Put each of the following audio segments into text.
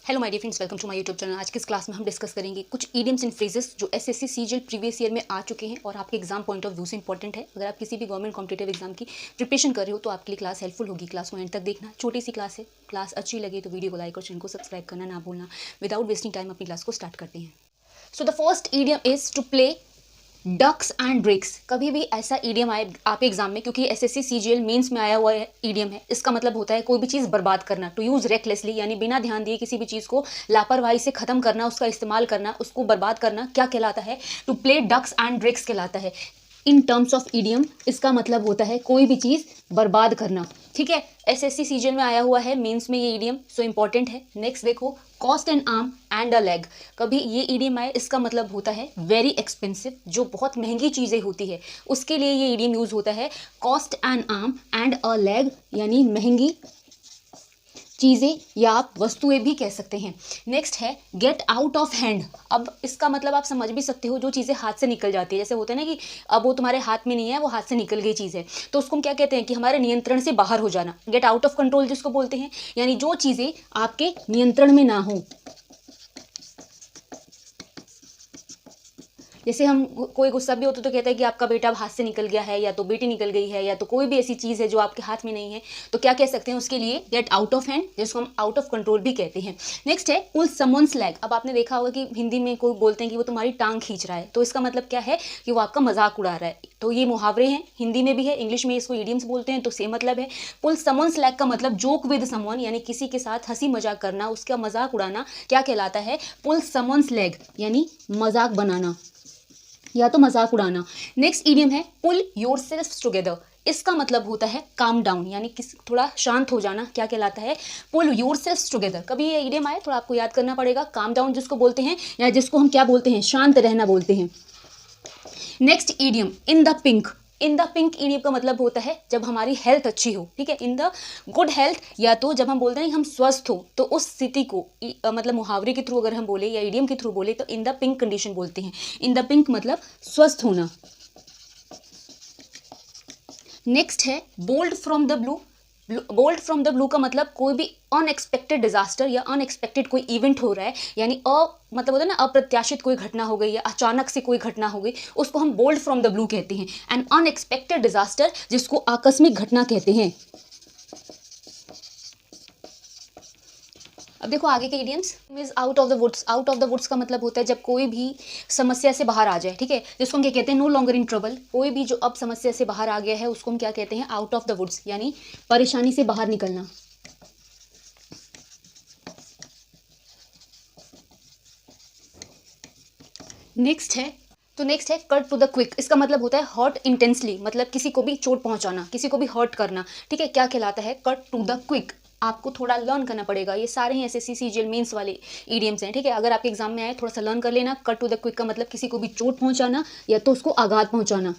Hello my dear friends, welcome to my YouTube channel. आज की इस क्लास में हम डिस्कस करेंगे कुछ इडियम्स एंड फ्रेजेस जो एसएससी सीजीएल प्रीवियस ईयर में आ चुके हैं और आपके एग्जाम पॉइंट ऑफ व्यू से इंपॉर्टेंट है। अगर आप किसी भी गवर्नमेंट कॉम्पिटेटिव एग्जाम की प्रिपरेशन कर रहे हो तो आपके लिए क्लास हेल्पफुल होगी। क्लास को एंड तक देखना। छोटी सी क्लास है, क्लास अच्छी लगे तो वीडियो को लाइक और चैनल को सब्सक्राइब करना ना भूलना। विदाउट वेस्टिंग टाइम अपनी क्लास को स्टार्ट करते हैं। So the first idiom is to play ducks and drakes. कभी भी ऐसा ईडियम आए आपके एग्जाम में, क्योंकि एसएससी सीजीएल मेंस में आया हुआ ईडियम है, इसका मतलब होता है कोई भी चीज़ बर्बाद करना, टू यूज़ रेकलेसली, यानी बिना ध्यान दिए किसी भी चीज़ को लापरवाही से खत्म करना, उसका इस्तेमाल करना, उसको बर्बाद करना क्या कहलाता है? To play ducks and drakes कहलाता है। इन टर्म्स ऑफ ईडियम इसका मतलब होता है कोई भी चीज़ बर्बाद करना। ठीक है, एसएससी सीजीएल में आया हुआ है, मेंस में ये ईडियम, सो इंपॉर्टेंट है। नेक्स्ट देखो, cost N arm and a leg. कभी ये ईडियम आए, इसका मतलब होता है वेरी एक्सपेंसिव, जो बहुत महंगी चीज़ें होती है उसके लिए ये ईडियम यूज़ होता है। Cost N arm and a leg यानी महंगी चीज़ें या आप वस्तुएं भी कह सकते हैं। नेक्स्ट है गेट आउट ऑफ हैंड। अब इसका मतलब आप समझ भी सकते हो, जो चीज़ें हाथ से निकल जाती है, जैसे होता है ना कि अब वो तुम्हारे हाथ में नहीं है, वो हाथ से निकल गई चीज़ है, तो उसको हम क्या कहते हैं कि हमारे नियंत्रण से बाहर हो जाना। गेट आउट ऑफ कंट्रोल जिसको बोलते हैं, यानी जो चीज़ें आपके नियंत्रण में ना हो। जैसे हम कोई गुस्सा भी होता तो कहता है कि आपका बेटा हाथ से निकल गया है, या तो बेटी निकल गई है, या तो कोई भी ऐसी चीज़ है जो आपके हाथ में नहीं है, तो क्या कह सकते हैं उसके लिए? गेट आउट ऑफ हैंड, जिसको हम आउट ऑफ कंट्रोल भी कहते हैं। नेक्स्ट है पुल समवन्स लेग। अब आपने देखा होगा कि हिंदी में कोई बोलते हैं कि वो तुम्हारी टांग खींच रहा है, तो इसका मतलब क्या है कि वो आपका मजाक उड़ा रहा है। तो ये मुहावरे हैं, हिंदी में भी है, इंग्लिश में इसको इडियम्स बोलते हैं, तो सेम मतलब है। पुल समवन्स लेग का मतलब जोक विद समवन, यानी किसी के साथ हंसी मजाक करना, उसका मजाक उड़ाना क्या कहलाता है? पुल समवन्स लेग, यानी मजाक बनाना या तो मजाक उड़ाना। नेक्स्ट ईडियम है पुल योरसेल्फ टुगेदर। इसका मतलब होता है काम डाउन, यानी थोड़ा शांत हो जाना, क्या कहलाता है? पुल योरसेल्फ टुगेदर। कभी ये ईडियम आए थोड़ा आपको याद करना पड़ेगा। काम डाउन जिसको बोलते हैं, या जिसको हम क्या बोलते हैं? शांत रहना बोलते हैं। Next idiom in the pink. In the pink idiom का मतलब होता है जब हमारी हेल्थ अच्छी हो। ठीक है, इन द गुड हेल्थ, या तो जब हम बोलते हैं हम स्वस्थ हो, तो उस स्थिति को मतलब मुहावरे के थ्रू अगर हम बोले या ईडियम के थ्रू बोले तो इन द पिंक कंडीशन बोलते हैं। इन द पिंक मतलब स्वस्थ होना। नेक्स्ट है bolt from the blue. Bolt from the blue का मतलब कोई भी अनएक्सपेक्टेड डिजास्टर या अनएक्सपेक्टेड कोई इवेंट हो रहा है, यानी मतलब होता है ना, अप्रत्याशित कोई घटना हो गई या अचानक से कोई घटना हो गई, उसको हम बोल्ड फ्रॉम द ब्लू कहते हैं। एंड अनएक्सपेक्टेड डिजास्टर जिसको आकस्मिक घटना कहते हैं। अब देखो आगे के idioms. Means out of the woods. Out of the woods का मतलब होता है जब कोई भी समस्या से बाहर आ जाए। ठीक है, जिसको हम क्या कहते हैं? No longer in trouble. कोई भी जो अब समस्या से बाहर आ गया है उसको हम क्या कहते हैं? आउट ऑफ द वुड्स, यानी परेशानी से बाहर निकलना। नेक्स्ट है कट टू द क्विक। इसका मतलब होता है हर्ट इंटेंसली, मतलब किसी को भी चोट पहुंचाना, किसी को भी हर्ट करना। ठीक है, क्या कहलाता है? Cut to the quick. आपको थोड़ा लर्न करना पड़ेगा, ये सारे ही एसएससी सीजीएल मेंस वाले ईडियम्स हैं। ठीक है, अगर आपके एग्जाम में आए थोड़ा सा लर्न कर लेना। कट टू द क्विक का मतलब किसी को भी चोट पहुंचाना या तो उसको आघात पहुंचाना।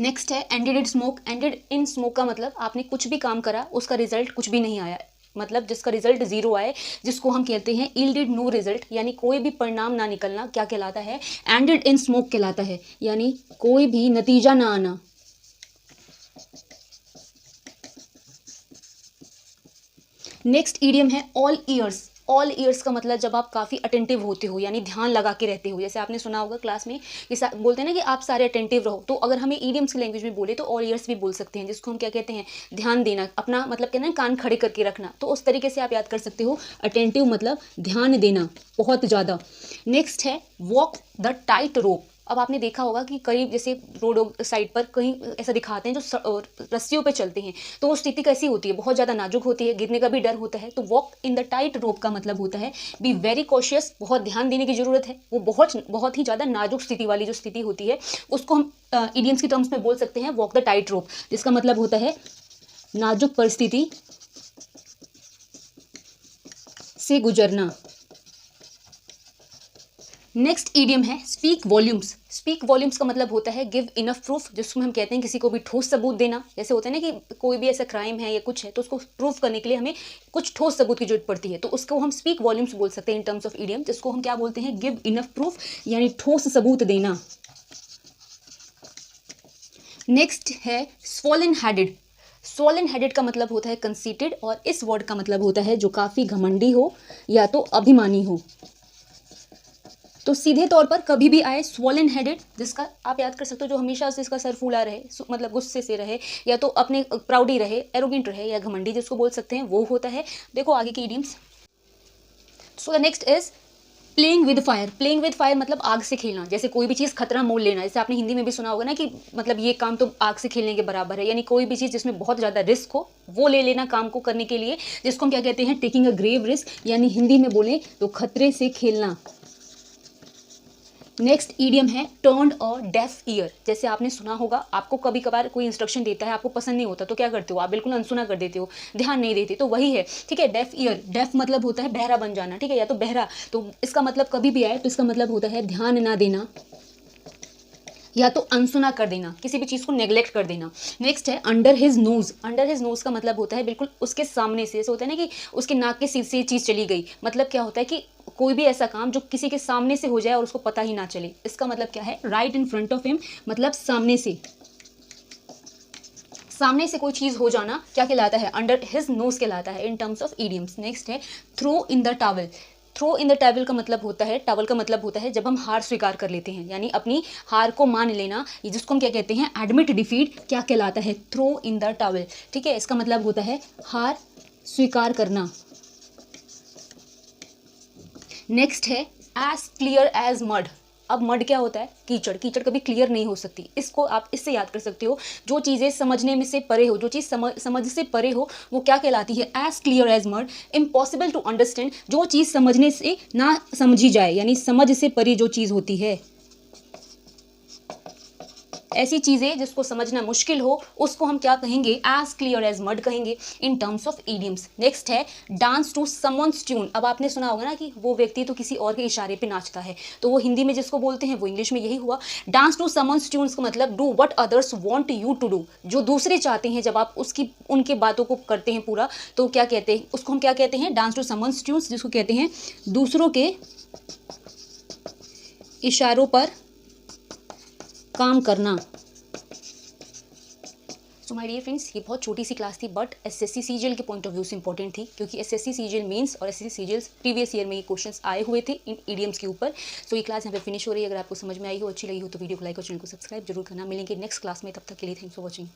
नेक्स्ट है ended in smoke. Ended in smoke का मतलब आपने कुछ भी काम करा, उसका रिजल्ट कुछ भी नहीं आया, मतलब जिसका रिजल्ट जीरो आए, जिसको हम कहते हैं यील्डेड नो रिजल्ट, यानी कोई भी परिणाम ना निकलना, क्या कहलाता है? एंडेड इन स्मोक कहलाता है, यानी कोई भी नतीजा ना आना। नेक्स्ट ईडियम है ऑल ईयर्स। ऑल ईयर्स का मतलब जब आप काफ़ी अटेंटिव होते हो, यानी ध्यान लगा के रहते हो। जैसे आपने सुना होगा क्लास में कि बोलते हैं ना कि आप सारे अटेंटिव रहो, तो अगर हमें ईडियम्स की लैंग्वेज में बोले तो ऑल ईयर्स भी बोल सकते हैं, जिसको हम क्या कहते हैं? ध्यान देना, अपना मतलब कहते हैं कान खड़े करके रखना। तो उस तरीके से आप याद कर सकते हो। अटेंटिव मतलब ध्यान देना बहुत ज़्यादा। नेक्स्ट है वॉक द टाइट रोप। अब आपने देखा होगा कि कई जैसे रोड साइड पर कहीं ऐसा दिखाते हैं जो रस्सियों पे चलते हैं, तो वो स्थिति कैसी होती है? बहुत ज़्यादा नाजुक होती है, गिरने का भी डर होता है। तो वॉक इन द टाइट रोप का मतलब होता है बी वेरी कॉशियस, बहुत ध्यान देने की जरूरत है। वो बहुत ही ज़्यादा नाजुक स्थिति वाली जो स्थिति होती है उसको हम इडियम्स की टर्म्स में बोल सकते हैं वॉक द टाइट रोप, जिसका मतलब होता है नाजुक परिस्थिति से गुजरना। नेक्स्ट ईडियम है स्पीक वॉल्यूम्स। स्पीक वॉल्यूम्स का मतलब होता है गिव इनफ प्रूफ, जिसमें हम कहते हैं किसी को भी ठोस सबूत देना। जैसे होता है ना कि कोई भी ऐसा क्राइम है या कुछ है, तो उसको प्रूफ करने के लिए हमें कुछ ठोस सबूत की जरूरत पड़ती है, तो उसको हम स्पीक वॉल्यूम्स बोल सकते हैं इन टर्म्स ऑफ ईडियम, जिसको हम क्या बोलते हैं? गिव इनफ प्रूफ, यानी ठोस सबूत देना। नेक्स्ट है स्वॉलन हेडेड। स्वॉलन हेडेड का मतलब होता है कंसीटेड, और इस वर्ड का मतलब होता है जो काफ़ी घमंडी हो या तो अभिमानी हो। तो सीधे तौर पर कभी भी आए स्वॉलन हेडेड, जिसका आप याद कर सकते हो जो हमेशा से इसका सर फूला रहे, मतलब गुस्से से रहे, या तो अपने प्राउडी रहे, एरोगेंट रहे, या घमंडी जिसको बोल सकते हैं, वो होता है। देखो आगे की idioms. So the next is playing with fire. Playing with fire मतलब आग से खेलना, जैसे कोई भी चीज़ खतरा मोल लेना। जैसे आपने हिंदी में भी सुना होगा ना कि मतलब ये काम तो आग से खेलने के बराबर है, यानी कोई भी चीज़ जिसमें बहुत ज़्यादा रिस्क हो वो ले लेना काम को करने के लिए, जिसको हम क्या कहते हैं, टेकिंग अ ग्रेव रिस्क, यानी हिंदी में बोलें तो खतरे से खेलना। नेक्स्ट ईडियम है टर्न्ड और डेफ ईयर। जैसे आपने सुना होगा, आपको कभी कभार कोई इंस्ट्रक्शन देता है, आपको पसंद नहीं होता तो क्या करते हो आप, बिल्कुल अनसुना कर देते हो, ध्यान नहीं देते, तो वही है, ठीक है। डेफ ईयर, डेफ मतलब होता है बहरा बन जाना, ठीक है, या तो बहरा, तो इसका मतलब कभी भी आए तो इसका मतलब होता है ध्यान ना देना या तो अनसुना कर देना, किसी भी चीज़ को नेग्लेक्ट कर देना। नेक्स्ट है under his nose. Under his nose का मतलब होता है बिल्कुल उसके सामने से, जैसे होता है ना कि उसके नाक के सीध से चीज़ चली गई, मतलब क्या होता है कि कोई भी ऐसा काम जो किसी के सामने से हो जाए और उसको पता ही ना चले, इसका मतलब क्या है, right in front of him, मतलब सामने से, सामने से कोई चीज़ हो जाना क्या कहलाता है, अंडर हिज नोज कहलाता है in terms of idioms. Next है throw in the towel. Throw in the towel का मतलब होता है, टावल का मतलब होता है जब हम हार स्वीकार कर लेते हैं, यानी अपनी हार को मान लेना, जिसको हम क्या कहते हैं, एडमिट डिफीट, क्या कहलाता है, थ्रो इन द टावल, ठीक है। इसका मतलब होता है हार स्वीकार करना। नेक्स्ट है एज क्लियर एज मड। अब मड क्या होता है, कीचड़। कीचड़ कभी क्लियर नहीं हो सकती, इसको आप इससे याद कर सकते हो, जो चीज़ें समझने में से परे हो, जो चीज़ समझ से परे हो, वो क्या कहलाती है, as clear as mud. Impossible to understand, जो चीज़ समझने से ना समझी जाए, यानी समझ से परे जो चीज़ होती है, ऐसी चीज़ें जिसको समझना मुश्किल हो, उसको हम क्या कहेंगे, एज क्लियर एज मड कहेंगे इन टर्म्स ऑफ ईडियम्स। नेक्स्ट है डांस टू समवन्स ट्यून। अब आपने सुना होगा ना कि वो व्यक्ति तो किसी और के इशारे पे नाचता है, तो वो हिंदी में जिसको बोलते हैं वो इंग्लिश में यही हुआ। डांस टू समवन्स ट्यून का मतलब do what others want you to do, जो दूसरे चाहते हैं, जब आप उसकी उनके बातों को करते हैं पूरा, तो क्या कहते हैं, उसको हम क्या कहते हैं, डांस टू समवन्स ट्यून, जिसको कहते हैं दूसरों के इशारों पर काम करना। सो माय डियर फ्रेंड्स, ये बहुत छोटी सी क्लास थी, बट एसएससी सीजीएल के पॉइंट ऑफ व्यू से इंपॉर्टेंट थी, क्योंकि एसएससी सीजीएल मेंस और एसएससी सीजीएल प्रीवियस ईयर में ये क्वेश्चंस आए हुए थे इन ईडियम्स के ऊपर। सो ये क्लास यहाँ पे फिनिश हो रही है। अगर आपको समझ में आई हो, अच्छी लगी हो, तो वीडियो को लाइक और चैनल को सब्सक्राइब जरूर करना। मिलेंगे नेक्स्ट क्लास में, तब तक के लिए थैंक्स फॉर वॉचिंग।